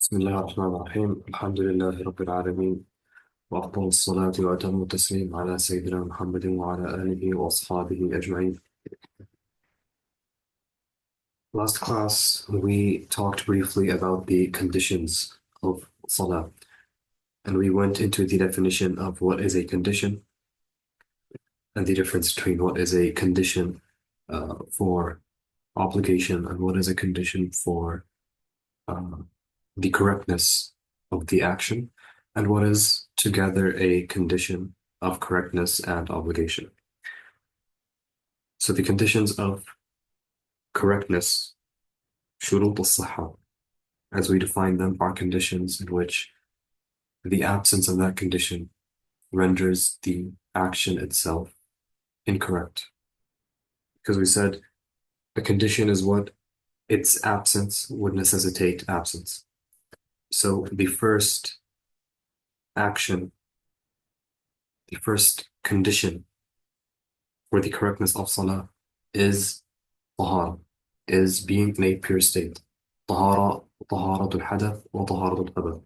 بسم الله الرحمن الرحيم الحمد لله رب العالمين وأفضل الصلاة وأتم التسليم على سيدنا محمد وعلى آله وأصحابه أجمعين. Last class, we talked briefly about the conditions of Salah, and we went into the definition of what is a condition and the difference between what is a condition for obligation and what is a condition for uh, the correctness of the action, and what is together a condition of correctness and obligation. So the conditions of correctness, shurut al-sihha, as we define them, are conditions in which the absence of that condition renders the action itself incorrect. Because we said a condition is what its absence would necessitate absence. So the first action, the first condition for the correctness of salah is tahara, is being in a pure state. Tahara, taharatul hadath, wa taharatul khabath.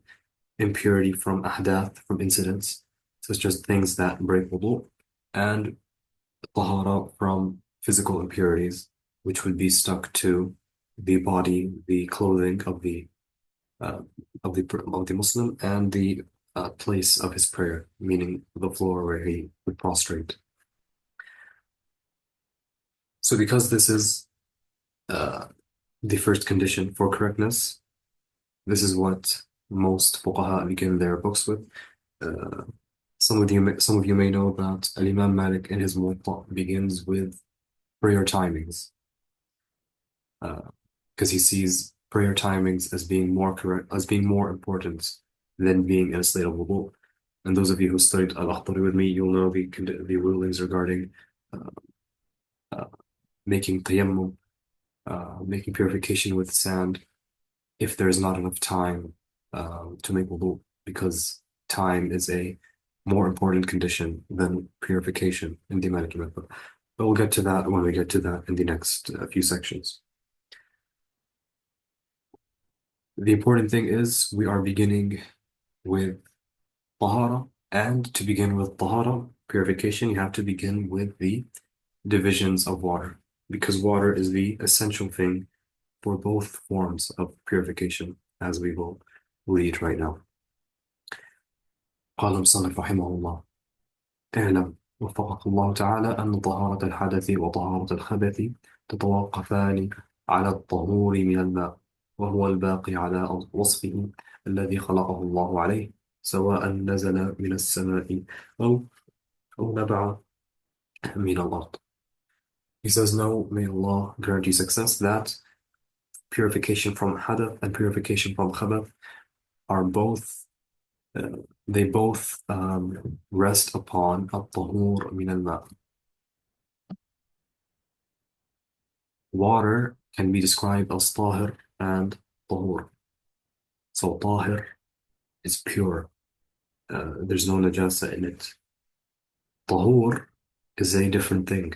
Impurity from ahdath, from incidents, such as things that break wudu, and tahara from physical impurities, which would be stuck to the body, the clothing uh, of the Muslim, and the place of his prayer, meaning the floor where he would prostrate. So, because this is uh, the first condition for correctness, this is what most fuqaha begin their books with. Uh, some of you may know that Al-Imam Malik in his Muwatta begins with prayer timings, because he sees prayer timings as being more correct, as being more important than being in a state of wudu. And those of you who studied al-Akhdari with me, you'll know the rulings regarding uh, uh, making tayammum, making purification with sand, if there's not enough time to make wudu, because time is a more important condition than purification in the Maliki method. But we'll get to that when we get to that in the next few sections. The important thing is we are beginning with tahara, and to begin with tahara, purification, you have to begin with the divisions of water, because water is the essential thing for both forms of purification, as we will read right now. قال المصنف رحمه الله: اعلم وفقك الله تعالى أن طهارة الحدث وطهارة الخبث تتوقفان على الطهور من الماء، وهو الباقي على وصفه الذي خلقه الله عليه، سواء نزل من السماء أو أو نبع من الأرض. He says, "No, may Allah grant you success, that purification from hadath and purification from khabath are both they both rest upon at-tahur min al-ma." Water can be described as tahir and tahur. So tahir is pure. There's no najasa in it. Tahur is a different thing.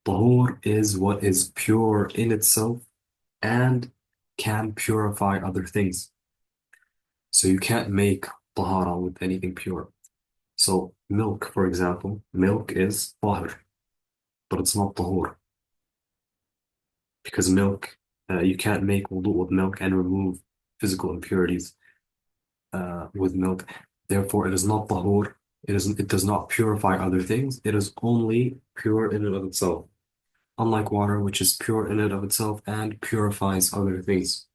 Tahur is what is pure in itself and can purify other things. So you can't make tahara with anything pure. So milk, for example, milk is tahir, but it's not tahur. Because milk, you can't make wudu with milk and remove physical impurities with milk. Therefore, it is not tahur. It does not purify other things. It is only pure in and of itself. Unlike water, which is pure in and of itself and purifies other things.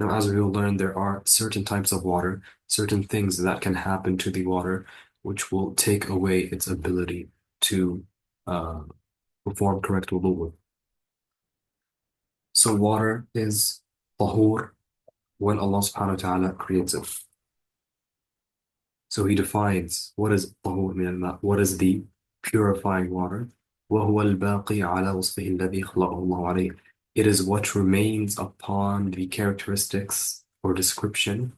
Now, as we will learn, there are certain types of water, certain things that can happen to the water, which will take away its ability to uh, perform correct wudu. So water is tahur when Allah subhanahu wa ta'ala creates it. So he defines what is tahur min al-ma, what is the purifying water. وهو الباقي على وصفه الذي خلقه الله عليه. It is what remains upon the characteristics or description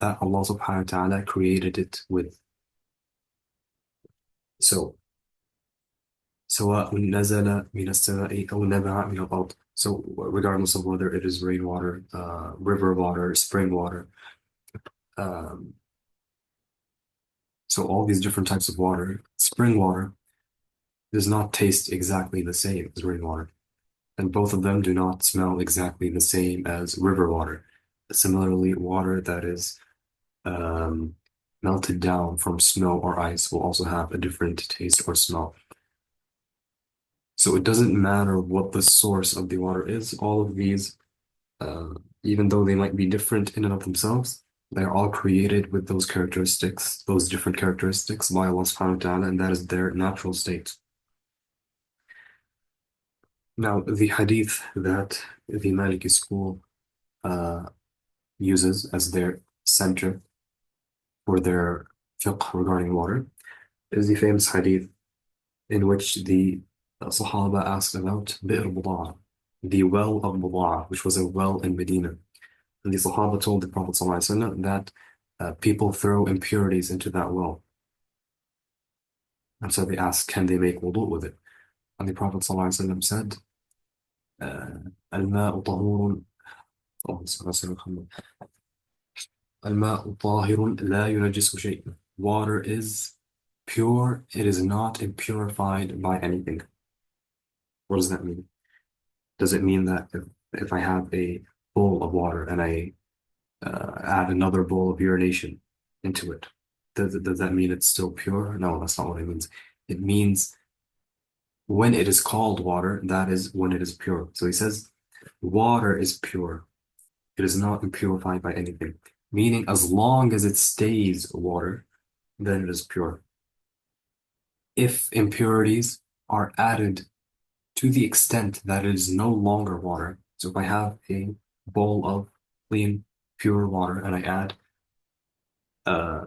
that Allah subhanahu wa ta'ala created it with. So سواء نزل من السماء أو نبع من الأرض. So regardless of whether it is rainwater, river water, spring water, um, so all these different types of water, spring water does not taste exactly the same as rainwater, and both of them do not smell exactly the same as river water. Similarly, water that is um, melted down from snow or ice will also have a different taste or smell. So it doesn't matter what the source of the water is, all of these, uh, even though they might be different in and of themselves, they're all created with those characteristics, those different characteristics by Allah subhanahu wa ta'ala, and that is their natural state. Now, the hadith that the Maliki school uh, uses as their center for their fiqh regarding water is the famous hadith in which the Sahaba asked about Bi'r Budaa, the well of Budaa, which was a well in Medina. And the Sahaba told the Prophet ﷺ that people throw impurities into that well. And so they asked, can they make wudu with it? And the Prophet ﷺ said, الماء طهور اللهم صل على سيدنا محمد. الماء طاهر لا ينجسه شيء. Water is pure, it is not impurified by anything. What does that mean? Does it mean that if I have a bowl of water and I add another bowl of urination into it, does that mean it's still pure? No, that's not what it means. It means when it is called water, that is when it is pure. So he says, water is pure. It is not impurified by anything. Meaning, as long as it stays water, then it is pure. If impurities are added to the extent that it is no longer water, so if I have a bowl of clean, pure water and I add uh,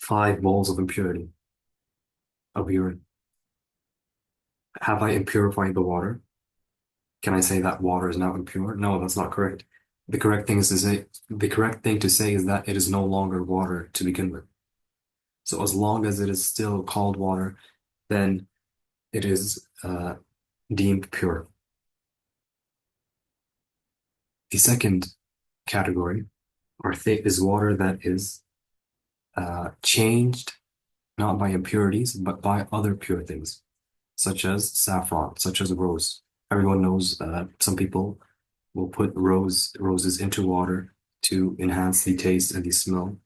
5 bowls of impurity of urine, have I impurified the water? Can I say that water is now impure? No, that's not correct. The correct thing to say is that it is no longer water to begin with. So as long as it is still called water, then it is deemed pure. The second category or is water that is changed not by impurities, but by other pure things, such as saffron, such as rose. Everyone knows some people will put roses into water to enhance the taste and the smell,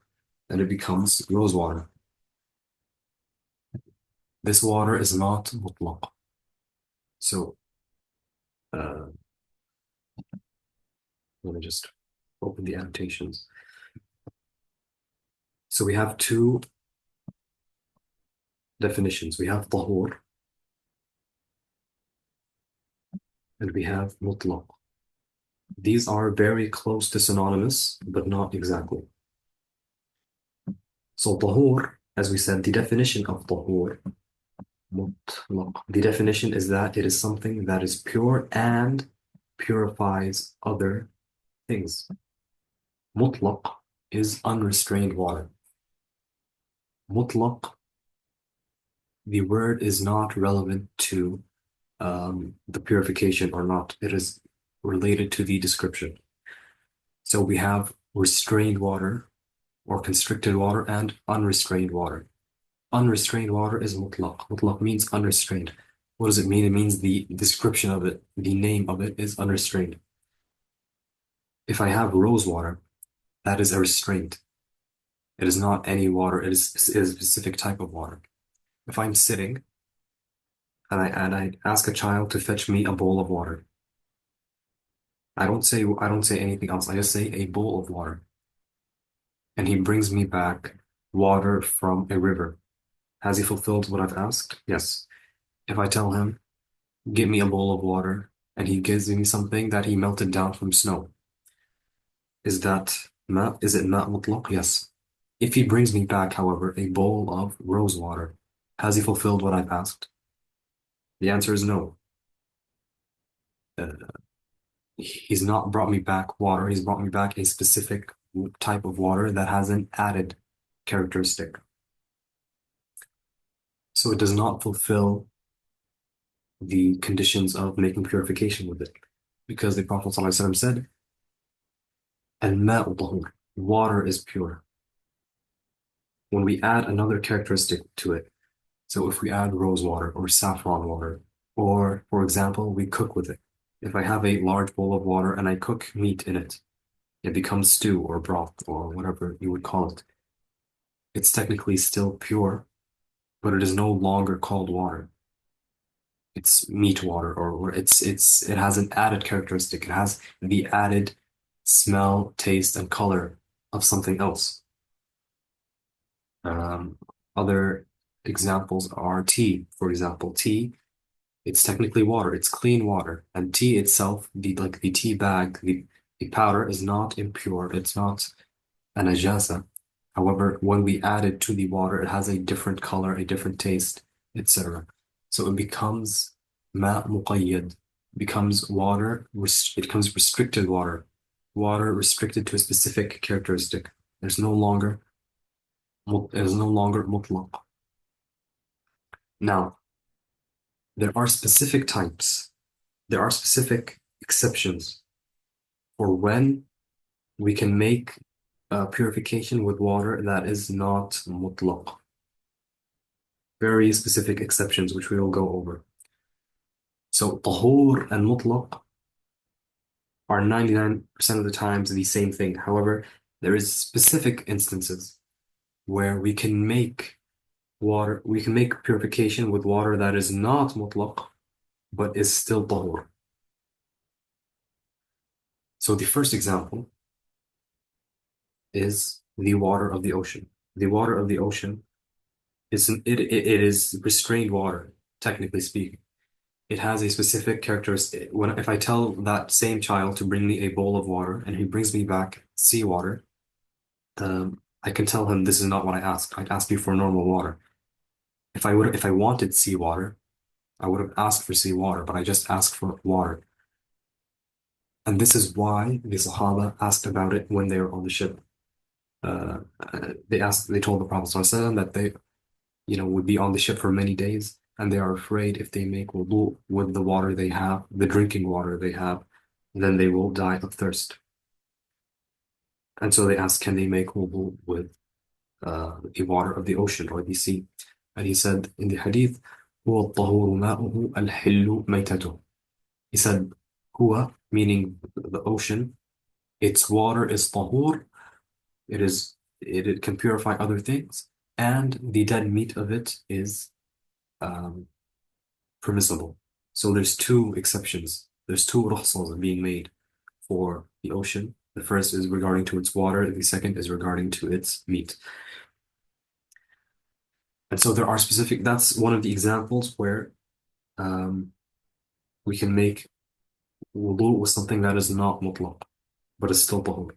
and it becomes rose water. This water is not mutlaq. So uh, let me just open the annotations. So we have two definitions. We have tahur and we have mutlaq. These are very close to synonymous, but not exactly. So tahur, as we said, the definition of tahur, mutlaq, the definition is that it is something that is pure and purifies other things. Mutlaq is unrestrained water. Mutlaq, the word is not relevant to the purification or not. It is related to the description. So we have restrained water or constricted water and unrestrained water. Unrestrained water is mutlaq. Mutlaq means unrestrained. What does it mean? It means the description of it, the name of it is unrestrained. If I have rose water, that is a restraint. It is not any water, it is a specific type of water. If I'm sitting and I ask a child to fetch me a bowl of water, I don't say anything else. I just say a bowl of water. And he brings me back water from a river. Has he fulfilled what I've asked? Yes. If I tell him, give me a bowl of water, and he gives me something that he melted down from snow, is it ma mutlaq? Yes. If he brings me back, however, a bowl of rose water, has he fulfilled what I've asked? The answer is no. Uh, he's not brought me back water, he's brought me back a specific type of water that has an added characteristic. So it does not fulfill the conditions of making purification with it. because the Prophet ﷺ said, "Al-ma'u tahur," water is pure. When we add another characteristic to it, so if we add rose water or saffron water, or for example, we cook with it. If I have a large bowl of water and I cook meat in it, it becomes stew or broth or whatever you would call it. It's technically still pure, but it is no longer called water. It's meat water, or it has an added characteristic. It has the added smell, taste, and color of something else. Um, Other examples are tea, for example. Tea, it's technically water, it's clean water. And tea itself, the tea bag, the powder is not impure, it's not a najasa. However, when we add it to the water, it has a different color, a different taste, etc. So it becomes ma muqayyad, becomes water, it becomes restricted water, water restricted to a specific characteristic. There's no longer it is no longer mutlaq. Now, there are specific types, there are specific exceptions for when we can make purification with water that is not mutlaq. Very specific exceptions, which we will go over. So, tahur and mutlaq are 99% of the times the same thing. However, there is specific instances where we can make purification with water that is not mutlaq, but is still tahur. So the first example is the water of the ocean. The water of the ocean it is restrained water, technically speaking. It has a specific characteristic. If I tell that same child to bring me a bowl of water and he brings me back seawater, I can tell him this is not what I asked. I'd ask you for normal water. If I wanted seawater, I would have asked for seawater, but I just asked for water. And this is why the Sahaba asked about it when they were on the ship. They told the Prophet ﷺ that they, would be on the ship for many days, and they are afraid if they make wudu with the water they have, the drinking water they have, then they will die of thirst. And so they asked, can they make wudu with the water of the ocean or the sea? And he said in the hadith, هو الطهور ماؤه الحل ميتته. He said, huwa, meaning the ocean, its water is tahur, it can purify other things, and the dead meat of it is um, permissible. So there's two exceptions. There's two rukhsas being made for the ocean. The first is regarding to its water, the second is regarding to its meat. And so there are specific, that's one of the examples where um, we can make wudu with something that is not mutlaq, but is still tahur.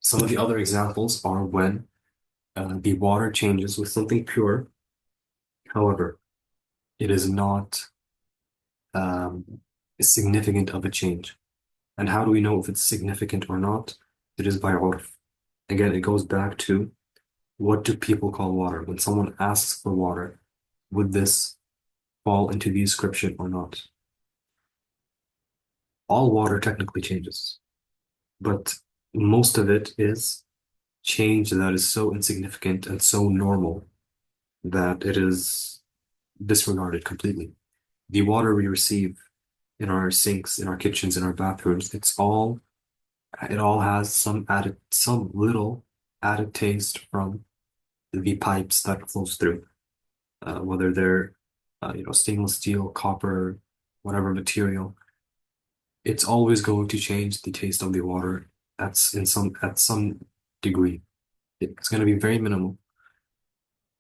Some of the other examples are when the water changes with something pure. However, it is not um, significant of a change. And how do we know if it's significant or not? It is by urf. Again, it goes back to what do people call water? When someone asks for water, would this fall into the description or not? All water technically changes, but most of it is change that is so insignificant and so normal that it is disregarded completely. The water we receive in our sinks, in our kitchens, in our bathrooms, it all has some little added taste from the pipes that flows through, whether they're stainless steel, copper, whatever material. It's always going to change the taste of the water. At some degree. It's going to be very minimal,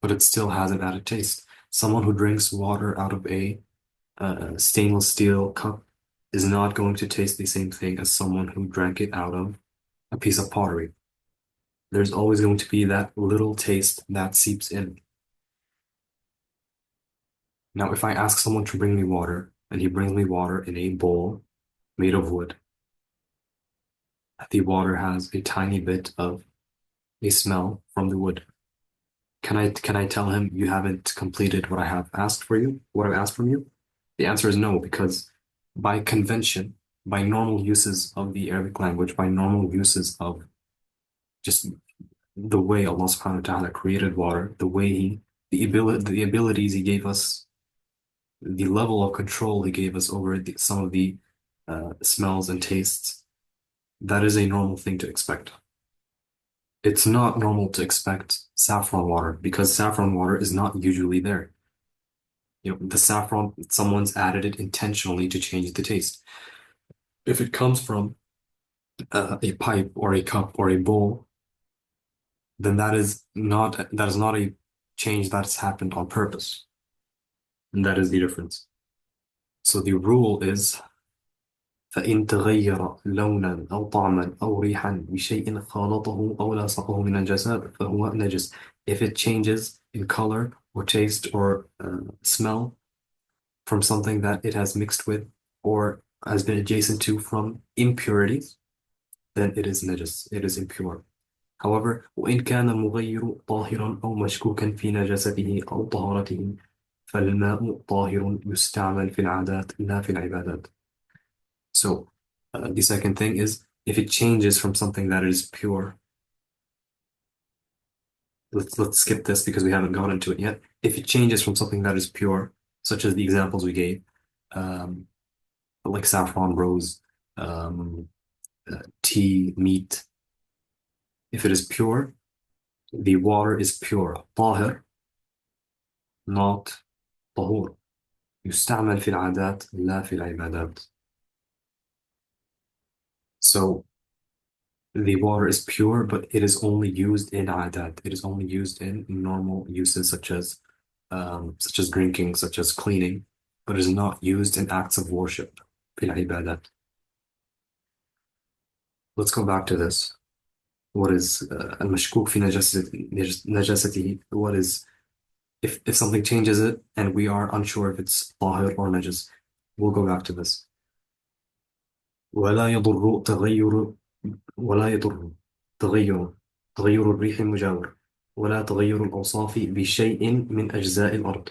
but it still has an added taste. Someone who drinks water out of a stainless steel cup is not going to taste the same thing as someone who drank it out of a piece of pottery. There's always going to be that little taste that seeps in. Now, if I ask someone to bring me water and he brings me water in a bowl made of wood, the water has a tiny bit of a smell from the wood. Can I tell him you haven't completed what I have asked for you, what I've asked from you? The answer is no, because by convention, by normal uses of the Arabic language, by normal uses of just the way Allah subhanahu wa ta'ala created water, the way the abilities He gave us, the level of control He gave us over some of the smells and tastes, that is a normal thing to expect. It's not normal to expect saffron water because saffron water is not usually there. The saffron, someone's added it intentionally to change the taste. If it comes from a pipe or a cup or a bowl, then that is not a change that's happened on purpose. And that is the difference. So the rule is فإن تغير لونا أو طعما أو ريحا بشيء خالطه أو لاصقه من الجسد فهو نجس. If it changes in color or taste or smell from something that it has mixed with or has been adjacent to from impurities, then it is najis, it is impure. However, وإن كان المغير طاهرا أو مشكوكا في نجاسته أو طهارته فالماء طاهر يستعمل في العادات لا في العبادات. So the second thing is if it changes from something that is pure, let's skip this because we haven't gone into it yet. If it changes from something that is pure, such as the examples we gave, um, like saffron, rose, um, tea, meat, if it is pure, the water is pure. طاهر, not طهور. يستعمل في العادات لا في العبادات. So the water is pure, but it is only used in adat. It is only used in normal uses such as drinking, such as cleaning, but it is not used in acts of worship. في العبادات. Let's go back to this. What is المشكوك في نجاسته? What is if something changes it and we are unsure if it's طاهر or najis? We'll go back to this. ولا يضر تغير ولا يضر تغير تغير الريح المجاور ولا تغير الأوصاف بشيء من أجزاء الأرض.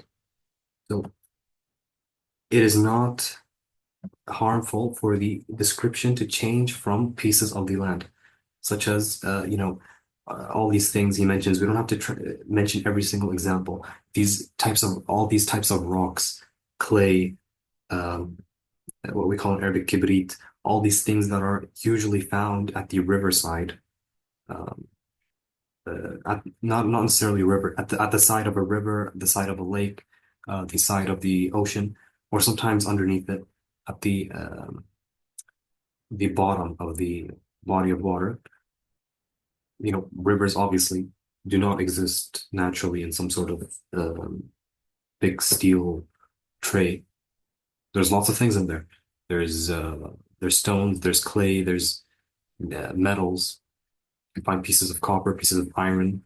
So it is not harmful for the description to change from pieces of the land, such as all these things he mentions. We don't have to mention every single example. All these types of rocks, clay, um, what we call in Arabic kibrit, all these things that are usually found at the riverside, um, not necessarily a river, at the side of a river, the side of a lake, the side of the ocean, or sometimes underneath it, at the bottom of the body of water. Rivers obviously do not exist naturally in some sort of big steel tray. There's lots of things in there. There's stones, there's clay, there's metals. You find pieces of copper, pieces of iron.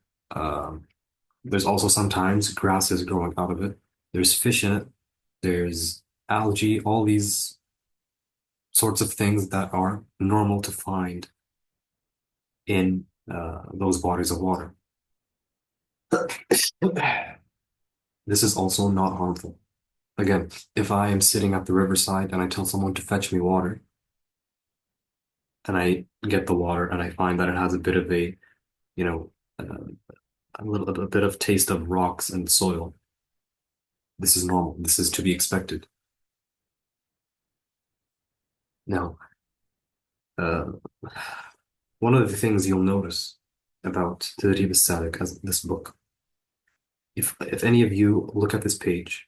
There's also sometimes grasses growing out of it. There's fish in it. There's algae, all these sorts of things that are normal to find in those bodies of water. This is also not harmful. Again, if I am sitting at the riverside and I tell someone to fetch me water, and I get the water and I find that it has a bit of you know, a bit of taste of rocks and soil, this is normal. This is to be expected. Now, uh, one of the things you'll notice about Tadrib al-Salik as this book, if any of you look at this page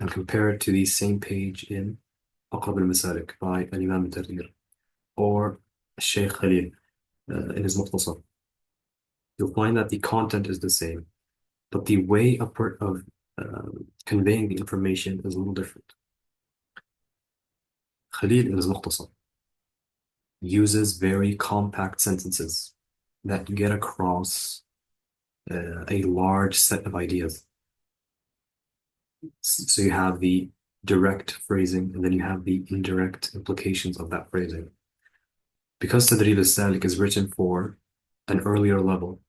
and compare it to the same page in Aqrab al-Masalik by Al-Imam al-Tadrib or Shaykh Khalil in his Mukhtasar, you'll find that the content is the same, but the way of conveying the information is a little different. Khalil in his Mukhtasar uses very compact sentences that get across a large set of ideas. So you have the direct phrasing, and then you have the indirect implications of that phrasing. Because Tadrib al-Salik is written for an earlier level,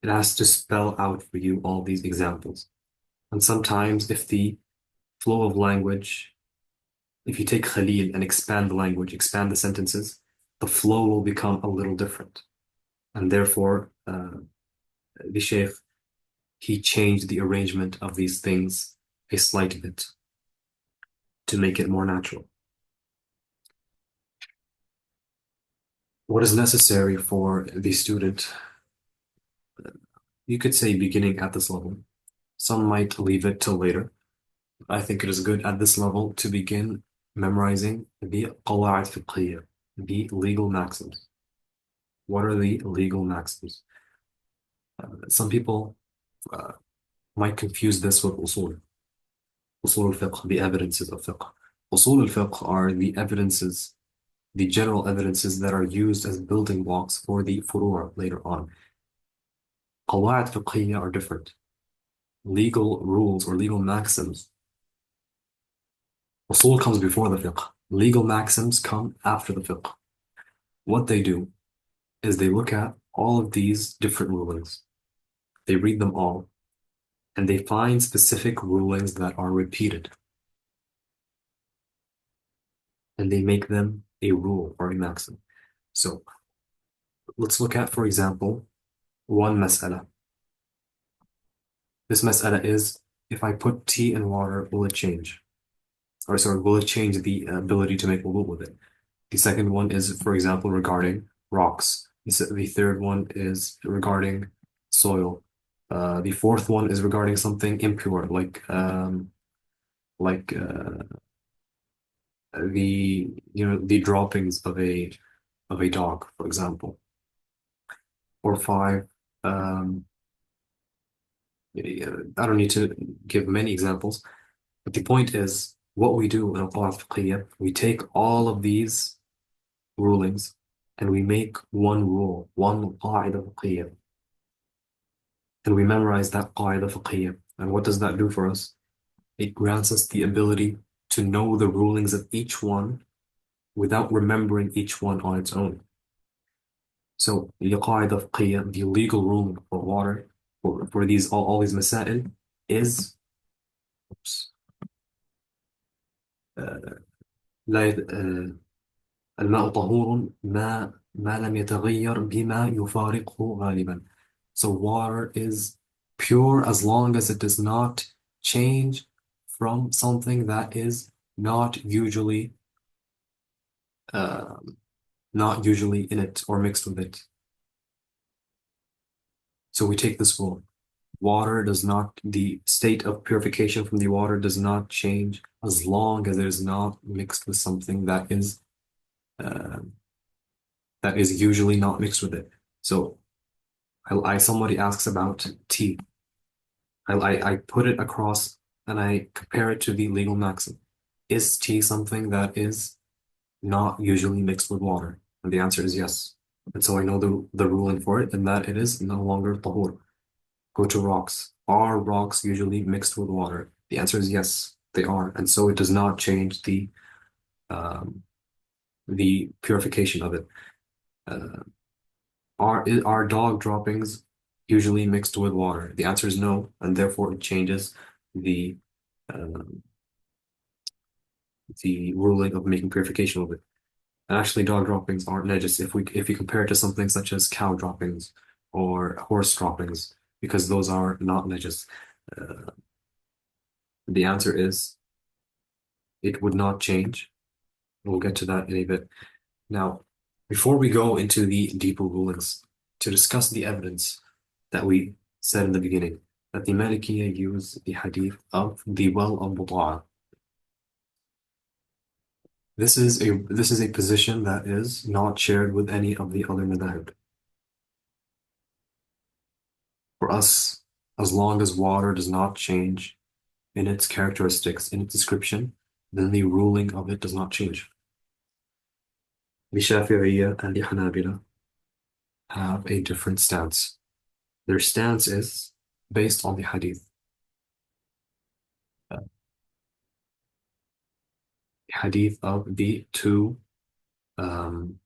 it has to spell out for you all these examples. And sometimes if the flow of language If you take Khalil and expand the language, expand the sentences, the flow will become a little different. And therefore, the Shaykh, he changed the arrangement of these things a slight bit to make it more natural. What is necessary for the student, you could say beginning at this level. Some might leave it till later. I think it is good at this level to begin memorizing the قواعد فقهية, the legal maxims. What are the legal maxims? Some people uh, might confuse this with usul. Usul al-fiqh, the evidences of fiqh. Usul al-fiqh are the evidences, the general evidences that are used as building blocks for the furu' later on. Qawa'id fiqhiyya are different. Legal rules or legal maxims. Usul comes before the fiqh. Legal maxims come after the fiqh. What they do is they look at all of these different rulings. They read them all, and they find specific rulings that are repeated. And they make them a rule or a maxim. So let's look at, for example, one mas'ala. This mas'ala is, if I put tea in water, will it change? Or sorry, will it change the ability to make wudu with it? The second one is, for example, regarding rocks. The third one is regarding soil. The fourth one is regarding something impure, like the droppings of a dog, for example. Or five, I don't need to give many examples, but the point is what we do in al-Qawaid fiqhiyya, we take all of these rulings and we make one rule, one qaida fiqhiyya, and we memorize that qaida fiqhiyya. And what does that do for us? It grants us the ability to know the rulings of each one without remembering each one on its own. So the qaida fiqhiyya, the legal ruling for water, for these all these masail is oops, لا الماء طهور ما لم يتغير بما يفارقه غالبا. So water is pure as long as it does not change from something that is uh, not usually in it or mixed with it. So we take this rule. Water does not, the state of purification from the water does not change as long as it is not mixed with something uh, that is usually not mixed with it. So somebody asks about tea. I put it across and I compare it to the legal maxim. Is tea something that is not usually mixed with water? And the answer is yes. And so I know the ruling for it, and that it is no longer tahur. Go to rocks. Are rocks usually mixed with water? The answer is yes, they are. And so it does not change um, the purification of it. Uh, are dog droppings usually mixed with water? The answer is no, and therefore it changes the um, the ruling of making purification of it. And actually, dog droppings aren't najis if you compare it to something such as cow droppings or horse droppings, because those are not najis. Uh, the answer is it would not change. We'll get to that in a bit. Now, before we go into the deeper rulings, to discuss the evidence that we said in the beginning, that the Malikiya use the hadith of the well of Butaa. This is a position that is not shared with any of the other madhab. For us, as long as water does not change in its characteristics, in its description, then the ruling of it does not change. The Shafi'iyya and the Hanabila have a different stance. Their stance is based on the hadith. Hadith of um,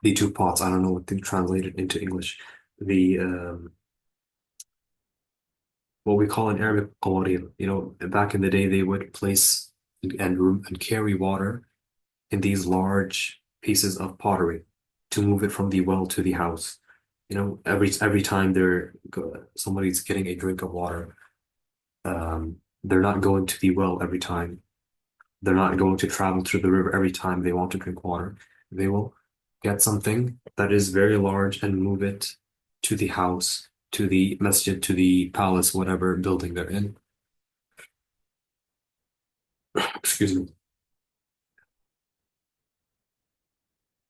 the two pots. I don't know what they translated into English. The what we call in Arabic qawaril. You know, back in the day, they would place and carry water in these large pieces of pottery to move it from the well to the house. Every time somebody's getting a drink of water, they're not going to the well every time. They're not going to travel to the river every time they want to drink water. They will get something that is very large and move it to the house, to the masjid, to the palace, whatever building they're in. Excuse me.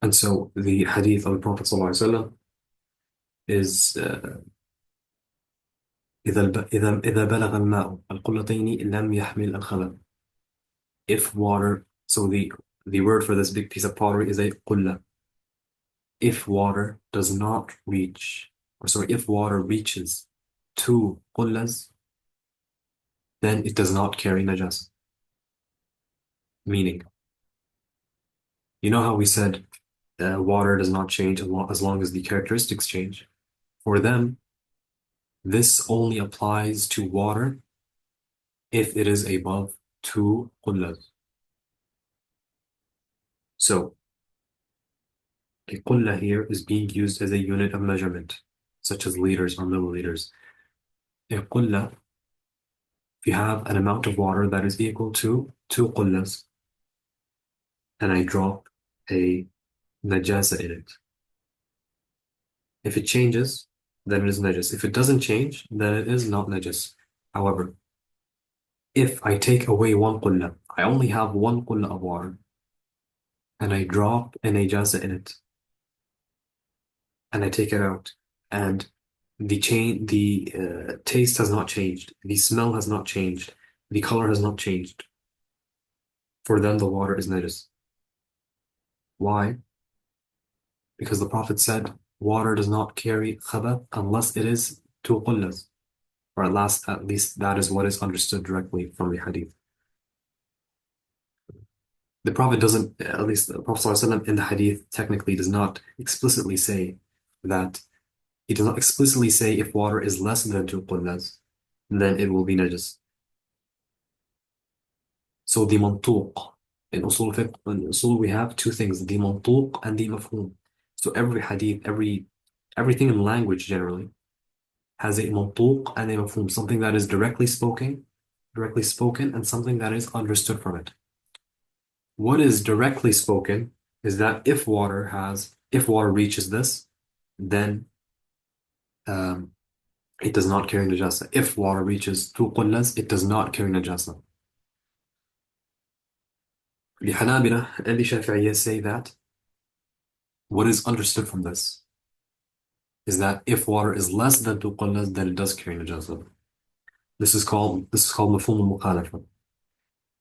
And so the hadith of the Prophet ﷺ is إذا بلغ الماء القلتين لم يحمل الخبث. If water, so the word for this big piece of pottery is a قلة. If water does not reach, or sorry, if water reaches two qullas, then it does not carry najas. Meaning, you know how we said water does not change as long as the characteristics change? For them, this only applies to water if it is above two qullas. So, a qulla here is being used as a unit of measurement, such as liters or milliliters. A qulla, if you have an amount of water that is equal to two qullas, and I drop a najasa in it. If it changes, then it is najas. If it doesn't change, then it is not najas. However, if I take away one qulla, I only have one qulla of water, and I drop a najasa in it, and I take it out, and the taste has not changed, the smell has not changed, the color has not changed. For them, the water is najas. Why? Because the Prophet said, water does not carry khabath unless it is two qullas. Or at least that is what is understood directly from the hadith. The Prophet doesn't, at least the Prophet ﷺ in the hadith technically does not explicitly say that, he does not explicitly say if water is less than two qullas, then it will be najas. So the mantuq, in usul fiqh, in usul we have two things, the mantuq and the mafhum. So every hadith, everything in language generally has a mantuq and a mafhum, something that is directly spoken, and something that is understood from it. What is directly spoken is that if water reaches this, then it does not carry najasa. If water reaches two qullas, it does not carry najasa. The Hanabila and the Shafi'iyya say that what is understood from this is that if water is less than two qullas, then it does carry najasa. This is called mafhum al-mukhalafa.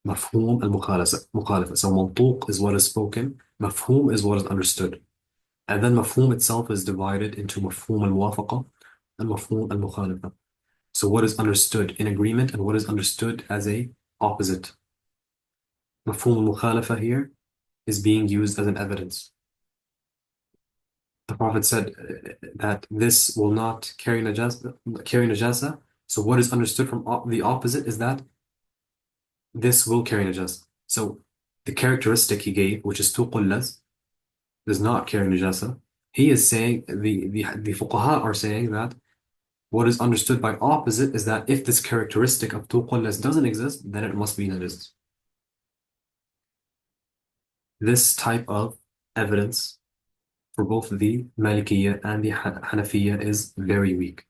Mafhum al-mukhalafa. So mantuq is what is spoken, mafhum is what is understood. And then mafhum itself is divided into mafhum al-muwafaqa and mafhum al-mukhalafa. So what is understood in agreement and what is understood as a opposite. Mafhum al-mukhalafa here is being used as an evidence. The Prophet said that this will not carry najasa. So what is understood from the opposite is that this will carry najasa. So the characteristic he gave, which is two qullas, does not carry najasa. He is saying, the fuqaha are saying that what is understood by opposite is that if this characteristic of two qullas doesn't exist, then it must be najis. This type of evidence for both the Malikiyya and the Hanafiyya is very weak.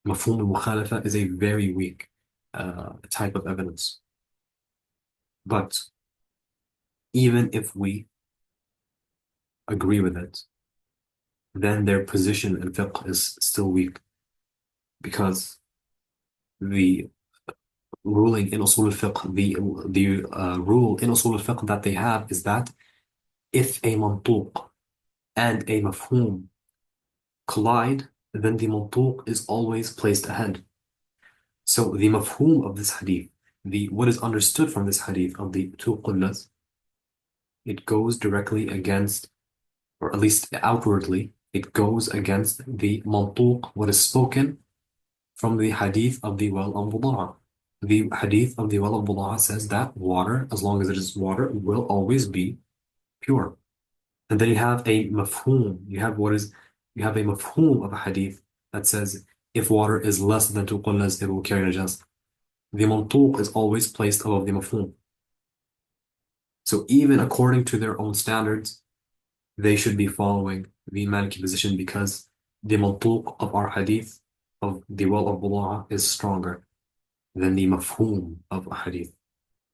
Mafhum al-mukhalafa is a very weak type of evidence. But even if we agree with it, then their position in fiqh is still weak, because the ruling in usul al-fiqh, the rule in usul al-fiqh that they have is that if a mantuq and a mafhum collide, then the mantuq is always placed ahead. So the mafhum of this hadith, what is understood from this hadith of the two qullas, it goes directly against, or at least outwardly, it goes against the mantuq, what is spoken from the hadith of the well of Buda'a. The hadith of the well of Budaa says that water, as long as it is water, will always be pure. And then you have a mafhum. You have a mafhum of a hadith that says if water is less than 2 qullas, it will carry najas. The mantuq is always placed above the mafhum. So even according to their own standards, they should be following the Maliki position because the mantuq of our hadith of the well of Budaa is stronger than the mafhum of a hadith.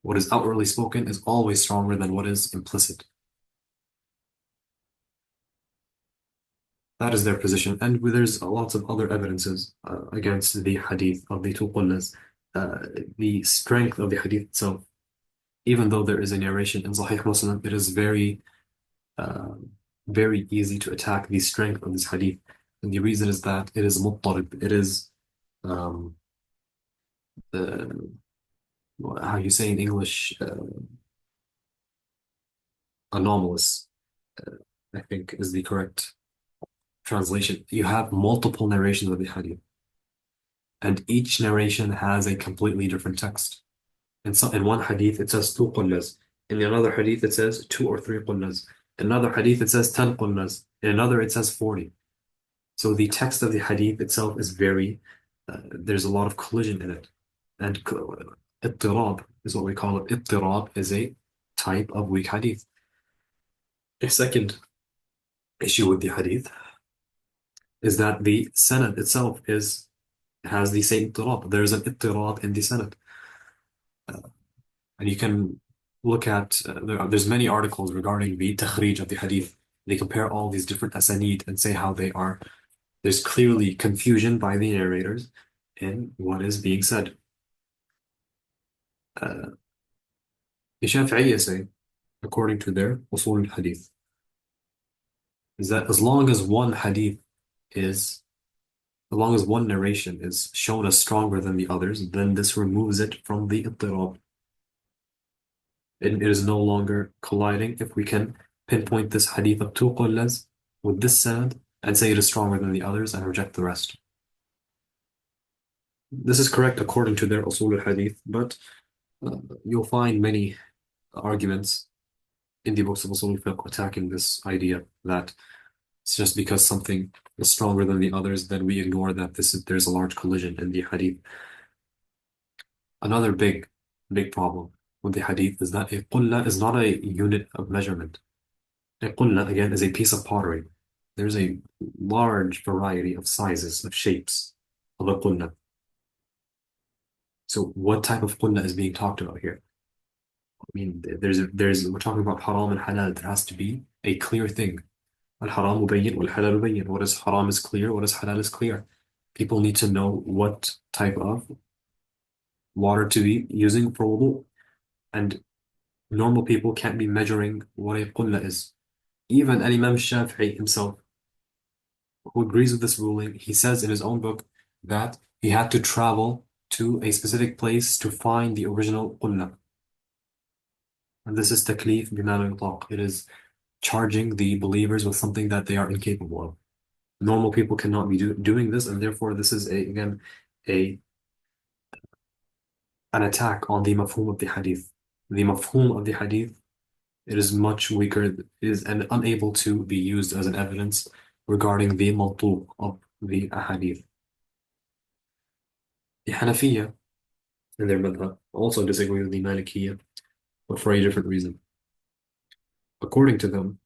What is outwardly spoken is always stronger than what is implicit. That is their position. And there's lots of other evidences against the hadith of the two qullas. The strength of the hadith itself, even though there is a narration in Sahih Muslim, it is uh, very easy to attack the strength of this hadith. And the reason is that it is muttarib. It is um, the, how you say in English, anomalous, uh, I think is the correct translation. You have multiple narrations of the hadith, and each narration has a completely different text. In one hadith, it says 2 qullas. In another hadith, it says 2 or 3 qullas. In another hadith, it says 10 qullas. In another, it says 40. So the text of the hadith itself is there's a lot of collision in it. And ittirab is what we call it. Ittirab is a type of weak hadith. A second issue with the hadith is that the sanad itself has the same ittirab. There's an ittirab in the sanad. And you can look at, there's many articles regarding the takhrij of the hadith. They compare all these different asanid and say how there's clearly confusion by the narrators in what is being said. The Shafi'iyya say, according to their usul al-hadith, is that as long as one narration is shown as stronger than the others, then this removes it from the ittirab. It is no longer colliding if we can pinpoint this hadith of 2 qullas with this sanad and say it is stronger than the others and reject the rest. This is correct according to their usul al-hadith, but you'll find many arguments in the books of usul al-fiqh attacking this idea that it's just because something is stronger than the others, then we ignore that there's a large collision in the hadith. Another big problem with the hadith is that a qulla is not a unit of measurement. A qulla, again, is a piece of pottery. There's a large variety of sizes, of shapes of a qulla. So what type of qulla is being talked about here? I mean, we're talking about haram and halal. There has to be a clear thing. Al-haram bayyin wal-halal bayyin. What is haram is clear, what is halal is clear. People need to know what type of water to be using for wudu. And normal people can't be measuring what a qulla is. Even Imam Shafi'i himself, who agrees with this ruling, he says in his own book that he had to travel to a specific place to find the original qulla. And this is taklif bima la yutaq. It is charging the believers with something that they are incapable of. Normal people cannot be doing this, and therefore this is again an attack on the mafhum of the hadith. The mafhum of the hadith, it is much weaker, is and unable to be used as an evidence regarding the mantuq of the ahadith. The Hanafiya, in their madhab, also disagree with the Malikiyya, but for a different reason. According to them,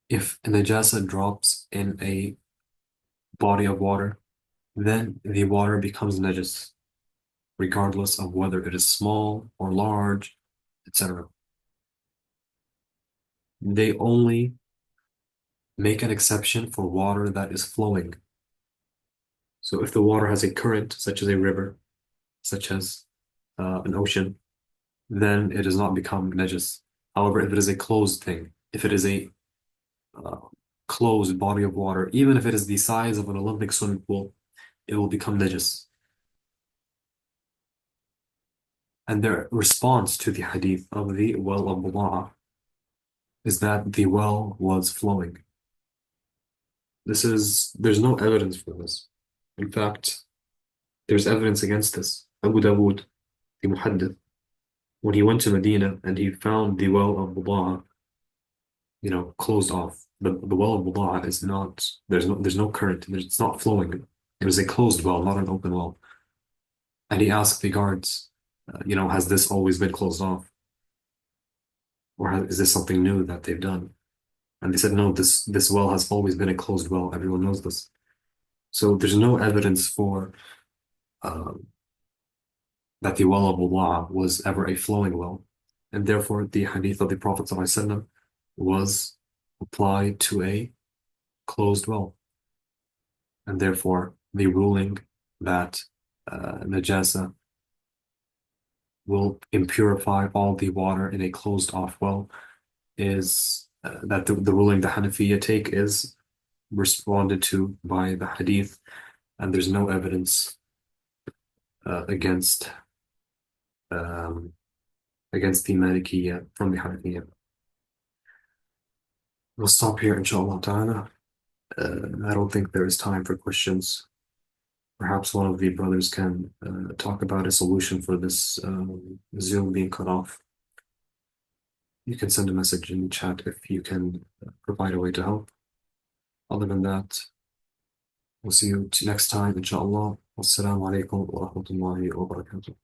if a najasa drops in a body of water, then the water becomes najas, regardless of whether it is small or large, etc. They only make an exception for water that is flowing. So if the water has a current, such as a river, such as an ocean, then it does not become najas. However, if it is a closed thing, if it is a uh, closed body of water, even if it is the size of an Olympic swimming pool, it will become najas. And their response to the hadith of the well of Budaa is that the well was flowing. There's no evidence for this. In fact, There's evidence against this. Abu Dawood, the muhaddith, when he went to Medina and he found the well of Budaa, closed off. The well of Budaa is not, there's no current, it's not flowing. It was a closed well, not an open well. And he asked the guards, has this always been closed off? Or is this something new that they've done? And they said, no, this well has always been a closed well. Everyone knows this. So there's no evidence for um, that the well of Allah was ever a flowing well. And therefore, the hadith of the Prophet ﷺ was applied to a closed well. And therefore, the ruling that najasa will impurify all the water in a closed off well is that the ruling the Hanafiya take is responded to by the hadith, and there's no evidence against um, against the Malikiyya from the Hanafiya. We'll stop here, inshallah ta'ala. I don't think there is time for questions. Perhaps one of the brothers can talk about a solution for this Zoom being cut off. You can send a message in the chat if you can provide a way to help. Other than that, we'll see you next time, inshallah. Wassalamu alaikum wa rahmatullahi wa barakatuh.